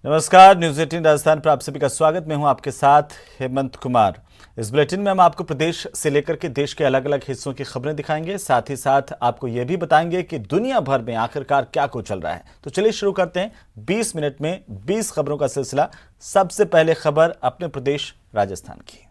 नमस्कार, न्यूज 18 राजस्थान पर आप सभी का स्वागत। मैं हूं आपके साथ हेमंत कुमार। इस बुलेटिन में हम आपको प्रदेश से लेकर के देश के अलग अलग हिस्सों की खबरें दिखाएंगे, साथ ही साथ आपको यह भी बताएंगे कि दुनिया भर में आखिरकार क्या कुछ चल रहा है। तो चलिए शुरू करते हैं 20 मिनट में 20 खबरों का सिलसिला। सबसे पहले खबर अपने प्रदेश राजस्थान की।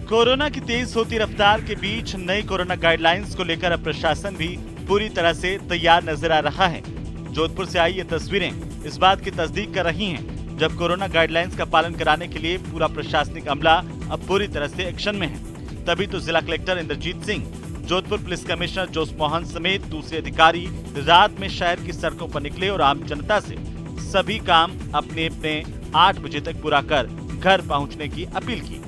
कोरोना की तेज होती रफ्तार के बीच नई कोरोना गाइडलाइंस को लेकर अब प्रशासन भी पूरी तरह से तैयार नजर आ रहा है। जोधपुर से आई ये तस्वीरें इस बात की तस्दीक कर रही हैं, जब कोरोना गाइडलाइंस का पालन कराने के लिए पूरा प्रशासनिक अमला अब पूरी तरह से एक्शन में है। तभी तो जिला collector Inderjit Singh, Jodhpur police commissioner Jose Mohan समेत दूसरे अधिकारी रात में शहर की सड़कों पर निकले और आम जनता से सभी काम अपने अपने 8 बजे तक पूरा कर घर पहुँचने की अपील की।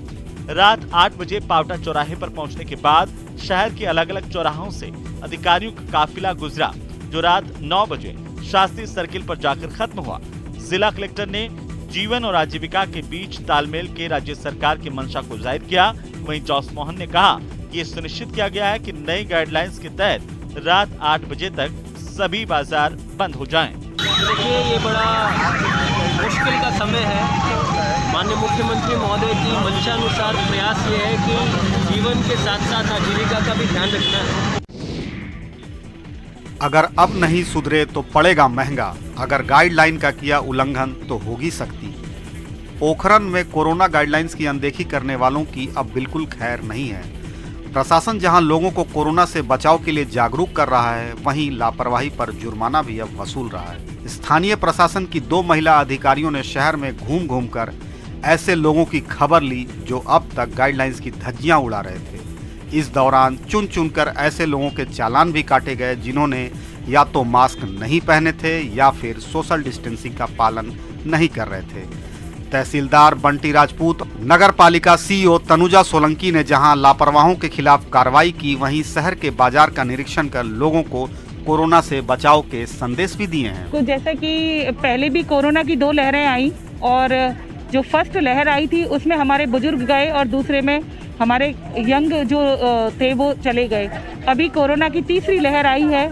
रात 8 बजे पावटा चौराहे पर पहुंचने के बाद शहर के अलग अलग चौराहों से अधिकारियों का काफिला गुजरा, जो रात 9 बजे शास्त्री सर्किल पर जाकर खत्म हुआ। जिला कलेक्टर ने जीवन और आजीविका के बीच तालमेल के राज्य सरकार की मंशा को जाहिर किया। वहीं जोस मोहन ने कहा कि ये सुनिश्चित किया गया है कि नई गाइडलाइंस के तहत रात 8 बजे तक सभी बाजार बंद हो जाएं। देखिए, ये बड़ा मुश्किल का समय है। माननीय मुख्यमंत्री महोदय की मंशानुसार प्रयास ये है कि जीवन के साथ साथ आजीविका का भी ध्यान रखना है। अगर अब नहीं सुधरे तो पड़ेगा महंगा, अगर गाइडलाइन का किया उल्लंघन तो होगी सख्ती। पोखरण में कोरोना गाइडलाइंस की अनदेखी करने वालों की अब बिल्कुल खैर नहीं है। प्रशासन जहां लोगों को कोरोना से बचाव के लिए जागरूक कर रहा है, वहीं लापरवाही पर जुर्माना भी अब वसूल रहा है। स्थानीय प्रशासन की 2 महिला अधिकारियों ने शहर में घूम घूम कर ऐसे लोगों की खबर ली जो अब तक गाइडलाइंस की धज्जियां उड़ा रहे थे। इस दौरान चुन चुनकर ऐसे लोगों के चालान भी काटे गए जिन्होंने या तो मास्क नहीं पहने थे या फिर सोशल डिस्टेंसिंग का पालन नहीं कर रहे थे। तहसीलदार बंटी राजपूत, नगर पालिका सीईओ तनुजा सोलंकी ने जहां लापरवाहों के खिलाफ कार्रवाई की, वहीं शहर के बाजार का निरीक्षण कर लोगों को कोरोना से बचाव के संदेश भी दिए हैं। तो जैसा कि पहले भी कोरोना की 2 लहरें आई और जो फर्स्ट लहर आई थी उसमें हमारे बुजुर्ग गए और दूसरे में हमारे यंग जो थे वो चले गए। अभी कोरोना की तीसरी लहर आई है,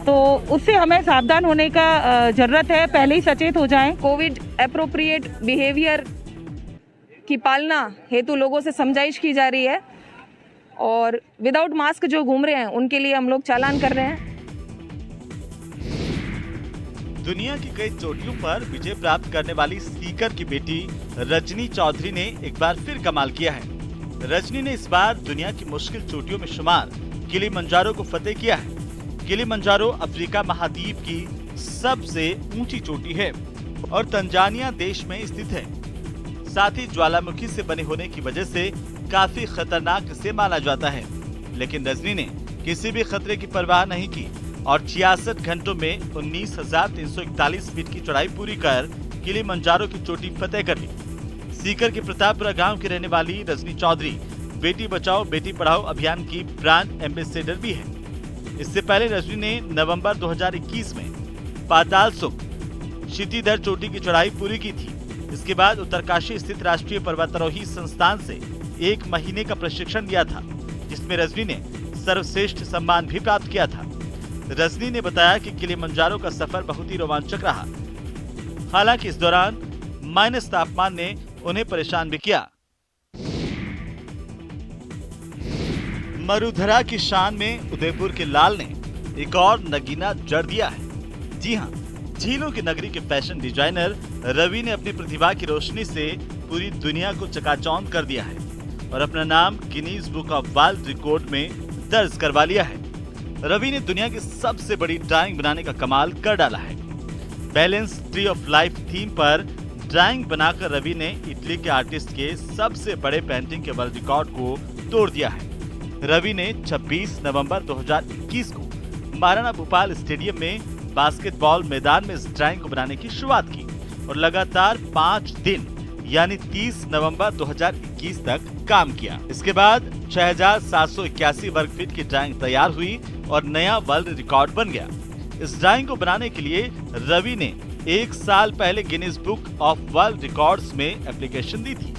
तो उससे हमें सावधान होने का जरूरत है। पहले ही सचेत हो जाएं। कोविड एप्रोप्रिएट बिहेवियर की पालना हेतु लोगों से समझाइश की जा रही है और विदाउट मास्क जो घूम रहे हैं उनके लिए हम लोग चालान कर रहे हैं। दुनिया की कई चोटियों पर विजय प्राप्त करने वाली सीकर की बेटी रजनी चौधरी ने एक बार फिर कमाल किया है। रजनी ने इस बार दुनिया की मुश्किल चोटियों में शुमार किलिमंजारो को फतेह किया है। किलिमंजारो अफ्रीका महाद्वीप की सबसे ऊंची चोटी है और तंजानिया देश में स्थित है। साथ ही ज्वालामुखी से बने होने की वजह से काफी खतरनाक इसे माना जाता है, लेकिन रजनी ने किसी भी खतरे की परवाह नहीं की और 66 घंटों में 19,341 फीट की चढ़ाई पूरी कर किलिमंजारो की चोटी फतेह कर ली। सीकर के प्रतापपुरा गांव की रहने वाली रजनी चौधरी बेटी बचाओ बेटी पढ़ाओ अभियान की ब्रांड एम्बेसडर भी है। इससे पहले रजनी ने नवंबर 2021 में पाताल सुख क्षितिधर चोटी की चढ़ाई पूरी की थी। इसके बाद उत्तरकाशी स्थित राष्ट्रीय पर्वतारोही संस्थान से 1 महीने का प्रशिक्षण लिया था, जिसमें रजनी ने सर्वश्रेष्ठ सम्मान भी प्राप्त किया था। रजनी ने बताया कि किलिमंजारो का सफर बहुत ही रोमांचक रहा। हालांकि इस दौरान माइनस तापमान ने उन्हें परेशान भी किया। मरुधरा की शान में उदयपुर के लाल ने एक और नगीना जड़ दिया है। जी हां, झीलों की नगरी के फैशन डिजाइनर रवि ने अपनी प्रतिभा की रोशनी से पूरी दुनिया को चकाचौंध कर दिया है और अपना नाम Guinness book of world record में दर्ज करवा लिया है। रवि ने दुनिया की सबसे बड़ी ड्राइंग बनाने का कमाल कर डाला है। Balance tree of life theme पर ड्राइंग बनाकर रवि ने इटली के आर्टिस्ट के सबसे बड़े पेंटिंग के वर्ल्ड रिकॉर्ड को तोड़ दिया है। रवि ने 26 नवंबर 2021 को महाराणा भोपाल स्टेडियम में बास्केटबॉल मैदान में इस ड्राइंग को बनाने की शुरुआत की और लगातार 5 दिन यानी 30 नवंबर 2021 तक काम किया। इसके बाद 6,781 वर्ग फीट की ड्राइंग तैयार हुई और नया वर्ल्ड रिकॉर्ड बन गया। इस ड्राइंग को बनाने के लिए रवि ने 1 साल पहले Guinness book of world records में एप्लीकेशन दी थी।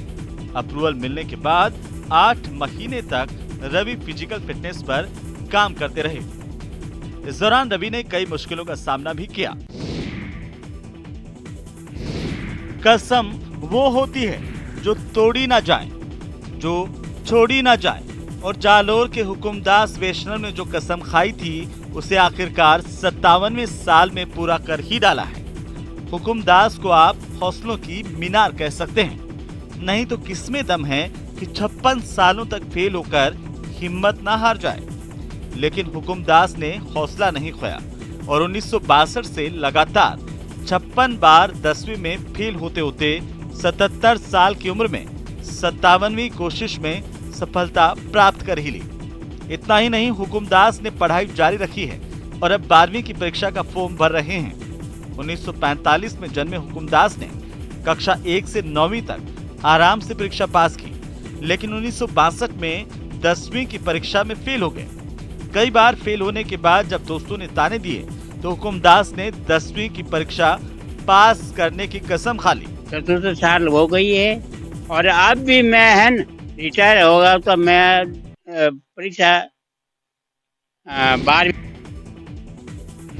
अप्रूवल मिलने के बाद 8 महीने तक रवि फिजिकल फिटनेस पर काम करते रहे। इस दौरान रवि ने कई मुश्किलों का सामना भी किया। कसम वो होती है जो तोड़ी ना जाए, जो छोड़ी ना जाए, और जालोर के हुकुमदास वैष्णव ने जो कसम खाई थी उसे आखिरकार 57वें साल में पूरा कर ही डाला है। हुकुमदास को आप हौसलों की मीनार कह सकते हैं, नहीं तो किसमें दम है कि 56 सालों तक फेल होकर हिम्मत ना हार जाए। लेकिन हुकुमदास ने हौसला नहीं खोया और 1962 से लगातार 56 बार 10वीं में फेल होते होते 77 साल की उम्र में 57वीं कोशिश में सफलता प्राप्त कर ही ली। इतना ही नहीं, हुकुमदास ने पढ़ाई जारी रखी है और अब 12वीं की परीक्षा का फॉर्म भर रहे हैं। 1945 में जन्मे हुकुमदास ने कक्षा 1 से 9वीं तक आराम से परीक्षा पास की, लेकिन 1962 में 10वीं की परीक्षा में फेल हो गए। कई बार फेल होने के बाद जब दोस्तों ने ताने दिए तो हुकुमदास ने 10वीं की परीक्षा पास करने की कसम खा ली। 17 साल हो गई है और अब भी मैं है रिटायर होगा तो मैं परीक्षा 12वीं।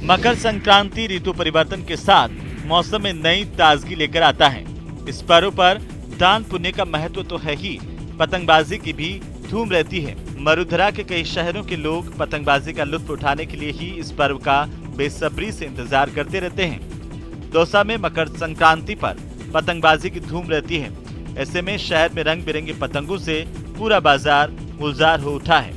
मकर संक्रांति ऋतु परिवर्तन के साथ मौसम में नई ताजगी लेकर आता है। इस पर्व पर दान पुण्य का महत्व तो है ही, पतंगबाजी की भी धूम रहती है। मरुधरा के कई शहरों के लोग पतंगबाजी का लुत्फ उठाने के लिए ही इस पर्व का बेसब्री से इंतजार करते रहते हैं। दौसा में मकर संक्रांति पर पतंगबाजी की धूम रहती है। ऐसे में शहर में रंग बिरंगे पतंगों से पूरा बाजार गुलजार हो उठा है।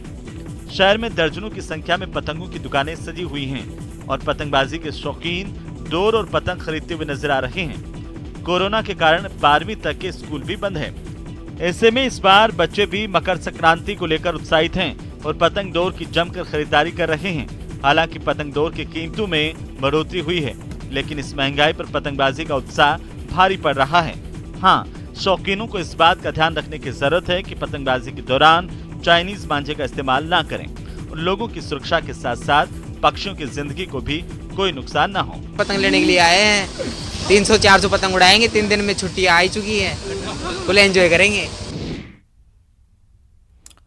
शहर में दर्जनों की संख्या में पतंगों की दुकानें सजी हुई हैं और पतंगबाजी के शौकीन डोर और पतंग खरीदते हुए नजर आ रहे हैं। कोरोना के कारण 12वीं तक के स्कूल भी बंद है। ऐसे में इस बार बच्चे भी मकर संक्रांति को लेकर उत्साहित हैं और पतंग डोर की जमकर खरीदारी कर रहे हैं। हालांकि पतंग डोर की कीमतों में बढ़ोतरी हुई है, लेकिन इस महंगाई पर पतंगबाजी का उत्साह भारी पड़ रहा है। हाँ, शौकीनों को इस बात का ध्यान रखने की जरूरत है कि पतंगबाजी के दौरान चाइनीज मांझे का इस्तेमाल ना करें और लोगों की सुरक्षा के साथ साथ पक्षियों की जिंदगी को भी कोई नुकसान ना हो। पतंग लेने के लिए आए हैं, 300-400 पतंग उड़ाएंगे। 3 दिन में छुट्टी आ चुकी है, फुल एंजॉय करेंगे।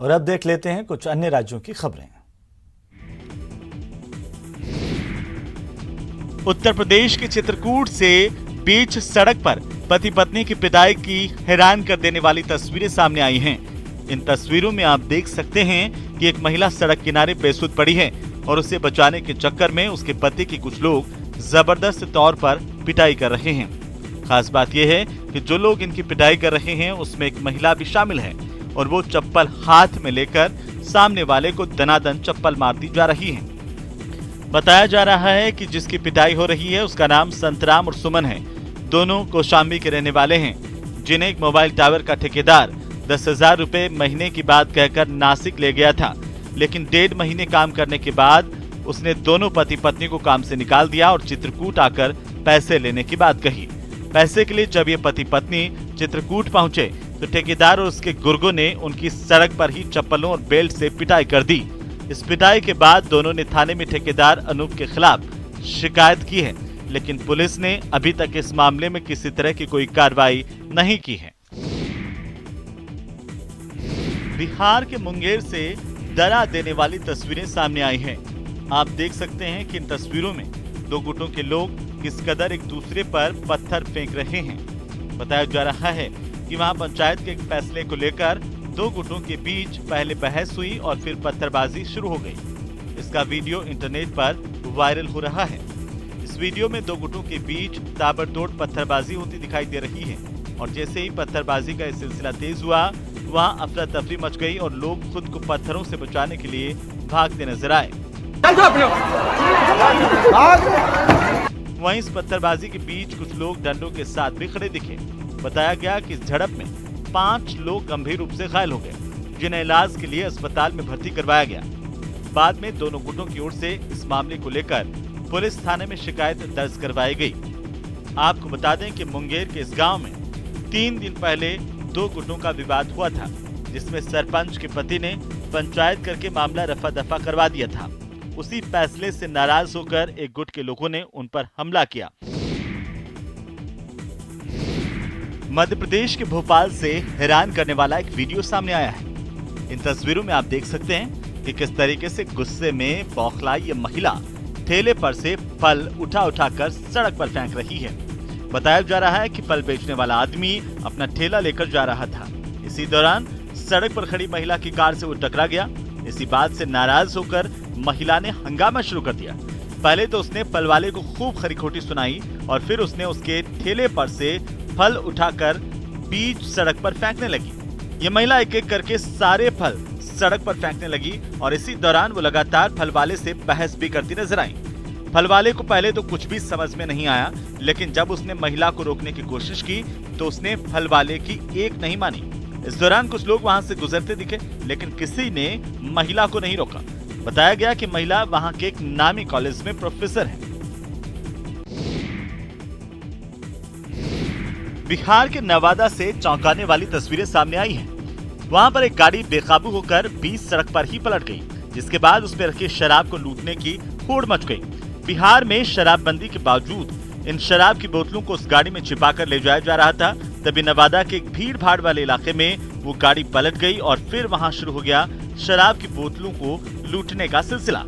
और अब देख लेते हैं कुछ अन्य राज्यों की खबरें। उत्तर प्रदेश के चित्रकूट से बीच सड़क पर पति पत्नी की पिटाई की हैरान कर देने वाली तस्वीरें सामने आई हैं। इन तस्वीरों में आप देख सकते हैं कि एक महिला सड़क किनारे बेसुध पड़ी है और उसे बचाने के चक्कर में उसके पति की कुछ लोग जबरदस्त तौर पर पिटाई कर रहे हैं। खास बात यह है कि जो लोग इनकी पिटाई कर रहे हैं उसमें एक महिला भी शामिल है और वो चप्पल हाथ में लेकर सामने वाले को दनादन चप्पल मारती जा रही है। बताया जा रहा है कि जिसकी पिटाई हो रही है उसका नाम संतराम और सुमन है। दोनों कौशाम्बी के रहने वाले हैं, जिन्हें एक मोबाइल टावर का ठेकेदार 10,000 रुपए महीने की बात कहकर नासिक ले गया था, लेकिन 1.5 महीने काम करने के बाद उसने दोनों पति पत्नी को काम से निकाल दिया और चित्रकूट आकर पैसे लेने की बात कही। पैसे के लिए जब ये पति पत्नी चित्रकूट पहुंचे तो ठेकेदार और उसके गुर्गों ने उनकी सड़क पर ही चप्पलों और बेल्ट से पिटाई कर दी। इस पिटाई के बाद दोनों ने थाने में ठेकेदार अनूप के खिलाफ शिकायत की है, लेकिन पुलिस ने अभी तक इस मामले में किसी तरह की कोई कार्रवाई नहीं की है। बिहार के मुंगेर से डरा देने वाली तस्वीरें सामने आई हैं। आप देख सकते हैं कि इन तस्वीरों में 2 गुटों के लोग किस कदर एक दूसरे पर पत्थर फेंक रहे हैं। बताया जा रहा है कि वहां पंचायत के एक फैसले को लेकर 2 गुटों के बीच पहले बहस हुई और फिर पत्थरबाजी शुरू हो गई। इसका वीडियो इंटरनेट पर वायरल हो रहा है। इस वीडियो में 2 गुटों के बीच ताबड़तोड़ पत्थरबाजी होती दिखाई दे रही है और जैसे ही पत्थरबाजी का यह सिलसिला तेज हुआ, वहां अफरा तफरी मच गई और लोग खुद को पत्थरों से बचाने के लिए भागते नजर आए। वहीं इस पत्थरबाजी के बीच कुछ लोग डंडों के साथ भी खड़े दिखे। बताया गया कि इस झड़प में 5 लोग गंभीर रूप से घायल हो गए, जिन्हें इलाज के लिए अस्पताल में भर्ती करवाया गया। बाद में दोनों गुटों की ओर से इस मामले को लेकर पुलिस थाने में शिकायत दर्ज करवाई गई। आपको बता दें कि मुंगेर के इस गांव में 3 दिन पहले 2 गुटों का विवाद हुआ था, जिसमें सरपंच के पति ने पंचायत करके मामला रफा दफा करवा दिया था। उसी फैसले से नाराज होकर एक गुट के लोगों ने उन पर हमला किया। मध्य प्रदेश के भोपाल से हैरान करने वाला एक वीडियो सामने आया है। इन तस्वीरों में आप देख सकते हैं कि किस तरीके से गुस्से में बौखलाई ये महिला ठेले पर से फल उठा उठाकर सड़क पर फेंक रही है। बताया जा रहा है कि फल बेचने वाला आदमी अपना ठेला लेकर जा रहा था। इसी दौरान सड़क पर खड़ी महिला की कार से वो टकरा गया। इसी बात से नाराज होकर महिला ने हंगामा शुरू कर दिया। पहले तो उसने फल वाले को खूब खरी-खोटी सुनाई और फिर उसने उसके ठेले पर से फल उठाकर बीच सड़क पर फेंकने लगी। ये महिला एक-एक करके सारे फल सड़क पर फेंकने लगी और इसी दौरान वो लगातार फल वाले से बहस भी करती नजर आई। फल वाले को पहले तो कुछ भी समझ में नहीं आया, लेकिन जब उसने महिला को रोकने की कोशिश की तो उसने फल वाले की एक नहीं मानी। इस दौरान कुछ लोग वहां से गुजरते दिखे, लेकिन किसी ने महिला को नहीं रोका। बताया गया कि महिला वहां के एक नामी कॉलेज में प्रोफेसर है। बिहार के नवादा से चौंकाने वाली तस्वीरें सामने आई हैं। वहां पर एक गाड़ी बेकाबू होकर बीच सड़क पर ही पलट गई, जिसके बाद उस पर रखी शराब को लूटने की होड़ मच गई। बिहार में शराबबंदी के बावजूद इन शराब की बोतलों को उस गाड़ी में छिपाकर ले जाया जा रहा था। तभी नवादा के एक भीड़ भाड़ वाले इलाके में वो गाड़ी पलट गई और फिर वहां शुरू हो गया शराब की बोतलों को लूटने का सिलसिला,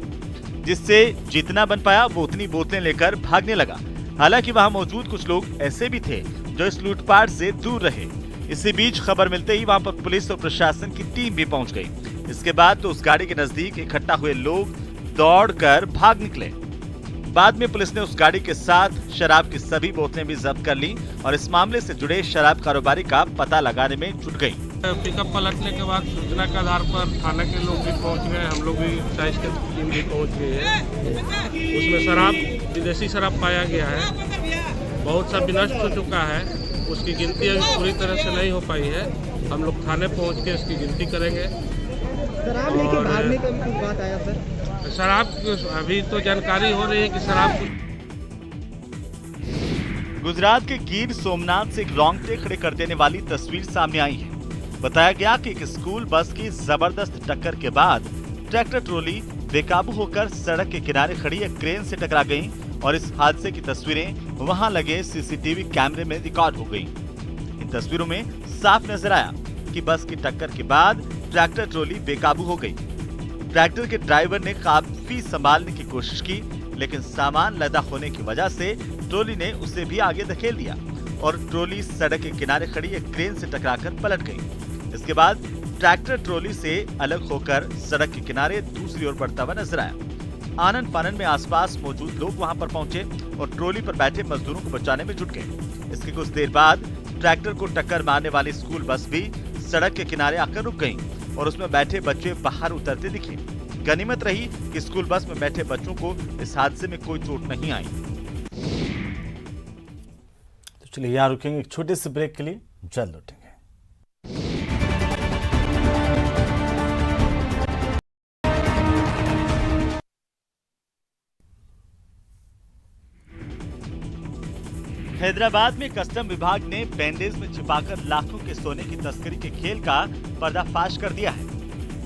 जिससे जितना बन पाया वो उतनी बोतलें लेकर भागने लगा। हालांकि वहां मौजूद कुछ लोग ऐसे भी थे जो इस लूटपाट से दूर रहे। इसी बीच खबर मिलते ही वहां पर पुलिस और प्रशासन की टीम भी पहुंच गई। इसके बाद तो उस गाड़ी के नजदीक इकट्ठा हुए लोग दौड़कर भाग निकले। बाद में पुलिस ने उस गाड़ी के साथ शराब की सभी बोतलें भी जब्त कर ली और इस मामले से जुड़े शराब कारोबारी का पता लगाने में जुट गई। पिकअप पलटने के बाद सूचना के आधार पर थाना के लोग भी पहुंच गए, हम लोग भी साइज की टीम भी पहुंच गई है। उसमें शराब, विदेशी शराब पाया गया है, बहुत सा विनष्ट हो चुका है। उसकी गिनती अभी पूरी तरह से नहीं हो पाई है। हम लोग थाने पहुंच के इसकी गिनती करेंगे। शराब लेके भागने का भी कुछ बात आया सर? शराब अभी तो जानकारी हो रही है कि शराब गुजरात के गिर सोमनाथ से एक रोंगटे खड़े कर देने वाली तस्वीर सामने आई है। बताया गया कि एक स्कूल बस की जबरदस्त टक्कर के बाद ट्रैक्टर ट्रॉली बेकाबू होकर सड़क के किनारे खड़ी एक क्रेन से टकरा गई और इस हादसे की तस्वीरें वहां लगे सीसीटीवी कैमरे में रिकॉर्ड हो गई। इन तस्वीरों में साफ नजर आया कि बस की टक्कर के बाद ट्रैक्टर ट्रॉली बेकाबू हो गई। ट्रैक्टर के ड्राइवर ने काफी संभालने की कोशिश की, लेकिन सामान लदा होने की वजह से ट्रॉली ने उसे भी आगे धकेल दिया और ट्रॉली सड़क के किनारे खड़ी एक क्रेन से टकराकर पलट गई। इसके बाद ट्रैक्टर ट्रॉली से अलग होकर सड़क के किनारे दूसरी ओर बढ़ता हुआ नजर आया। आनन फानन में आसपास मौजूद लोग वहां पर पहुंचे और ट्रॉली पर बैठे मजदूरों को बचाने में जुट गए। इसके कुछ देर बाद ट्रैक्टर को टक्कर मारने वाली स्कूल बस भी सड़क के किनारे आकर रुक गई और उसमें बैठे बच्चे बाहर उतरते दिखे। गनीमत रही कि स्कूल बस में बैठे बच्चों को इस हादसे में कोई चोट नहीं आई। तो चलिए यहाँ रुकेंगे एक छोटे से ब्रेक के लिए, जल्द लौटेंगे। हैदराबाद में कस्टम विभाग ने बैंडेज में छिपाकर लाखों के सोने की तस्करी के खेल का पर्दाफाश कर दिया है।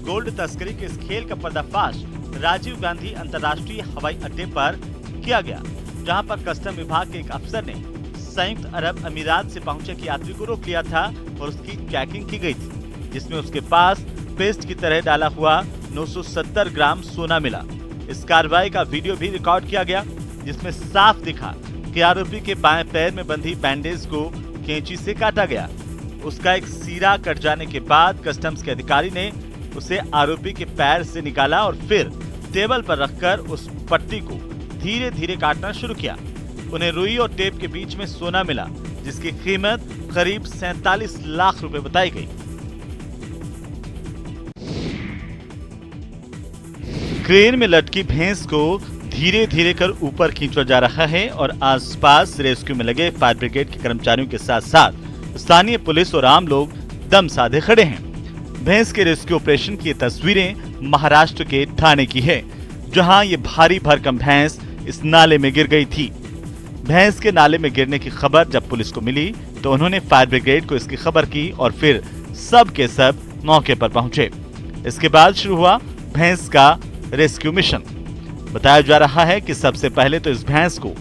गोल्ड तस्करी के इस खेल का पर्दाफाश राजीव गांधी अंतर्राष्ट्रीय हवाई अड्डे पर किया गया, जहां पर कस्टम विभाग के एक अफसर ने संयुक्त अरब अमीरात से पहुंचे एक यात्री को रोक लिया था और उसकी चेकिंग की गई थी, जिसमें उसके पास पेस्ट की तरह डाला हुआ 970 ग्राम सोना मिला। इस कार्रवाई का वीडियो भी रिकॉर्ड किया गया, जिसमें साफ दिखा कि आरोपी के बाएं पैर में बंधी बैंडेज को कैंची से काटा गया। उसका एक सीरा कट जाने के बाद कस्टम्स के अधिकारी ने उसे आरोपी के पैर से निकाला और फिर टेबल पर रखकर उस पट्टी को धीरे धीरे काटना शुरू किया। उन्हें रुई और टेप के बीच में सोना मिला, जिसकी कीमत करीब 47 लाख रुपए बताई गई। क्रेन में लटकी भैंस को धीरे धीरे कर ऊपर खींचा जा रहा है और आसपास रेस्क्यू में लगे फायर ब्रिगेड के कर्मचारियों के साथ साथ स्थानीय पुलिस और आम लोग दम साधे खड़े हैं। भैंस के रेस्क्यू ऑपरेशन की तस्वीरें महाराष्ट्र के ठाणे की है, जहां ये भारी भरकम भैंस इस नाले में गिर गई थी। भैंस के नाले में गिरने की खबर जब पुलिस को मिली तो उन्होंने फायर ब्रिगेड को इसकी खबर की और फिर सब के सब मौके पर पहुंचे। इसके बाद शुरू हुआ भैंस का रेस्क्यू मिशन। बताया जा रहा है कि सबसे पहले तो इस भैंस को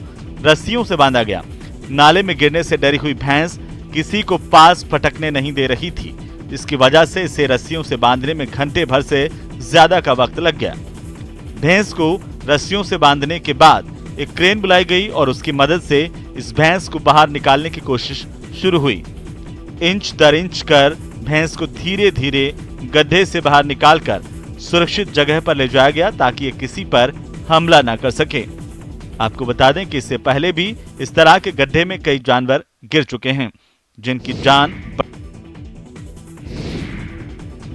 रस्सियों से बांधा गया। नाले में गिरने से डरी हुई भैंस किसी को पास फटकने नहीं दे रही थी, जिसकी वजह से इसे रस्सियों से बांधने में घंटे भर से ज्यादा का वक्त लग गया। भैंस को रस्सियों से बांधने के बाद एक क्रेन बुलाई गई और उसकी मदद से इस भैंस को बाहर निकालने की कोशिश शुरू हुई। इंच दर इंच कर भैंस को धीरे धीरे गड्ढे से बाहर निकालकर सुरक्षित जगह पर ले जाया गया ताकि ये किसी पर हमला न कर सके। आपको बता दें कि इससे पहले भी इस तरह के गड्ढे में कई जानवर गिर चुके हैं जिनकी जान।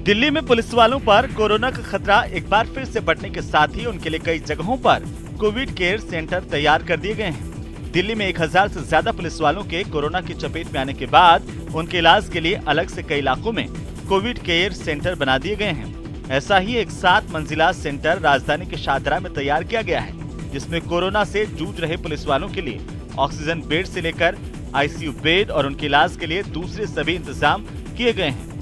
दिल्ली में पुलिस वालों पर कोरोना का खतरा एक बार फिर से बढ़ने के साथ ही उनके लिए कई जगहों पर कोविड केयर सेंटर तैयार कर दिए गए हैं। दिल्ली में 1000 से ज्यादा पुलिस वालों के कोरोना की चपेट में आने के बाद उनके इलाज के लिए अलग से कई इलाकों में कोविड केयर सेंटर बना दिए गए हैं। ऐसा ही एक 7 मंजिला सेंटर राजधानी के शाहदरा में तैयार किया गया है, जिसमें कोरोना से जूझ रहे पुलिस वालों के लिए ऑक्सीजन बेड से लेकर आईसीयू बेड और उनके इलाज के लिए दूसरे सभी इंतजाम किए गए हैं।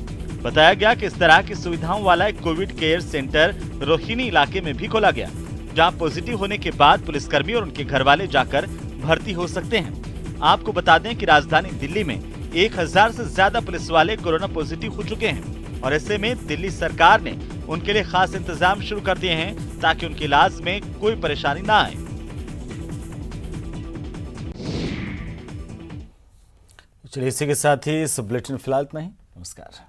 बताया गया कि इस तरह की सुविधाओं वाला एक कोविड केयर सेंटर रोहिणी इलाके में भी खोला गया, जहां पॉजिटिव होने के बाद पुलिसकर्मी और उनके घर वाले जाकर भर्ती हो सकते हैं। आपको बता दें कि राजधानी दिल्ली में 1000 से ज्यादा पुलिस वाले कोरोना पॉजिटिव हो चुके हैं और ऐसे में दिल्ली सरकार ने उनके लिए खास इंतजाम शुरू कर दिए हैं ताकि उनके इलाज में कोई परेशानी न आए। चलिए इसी के साथ ही इस बुलेटिन फिलहाल इतना ही। नमस्कार।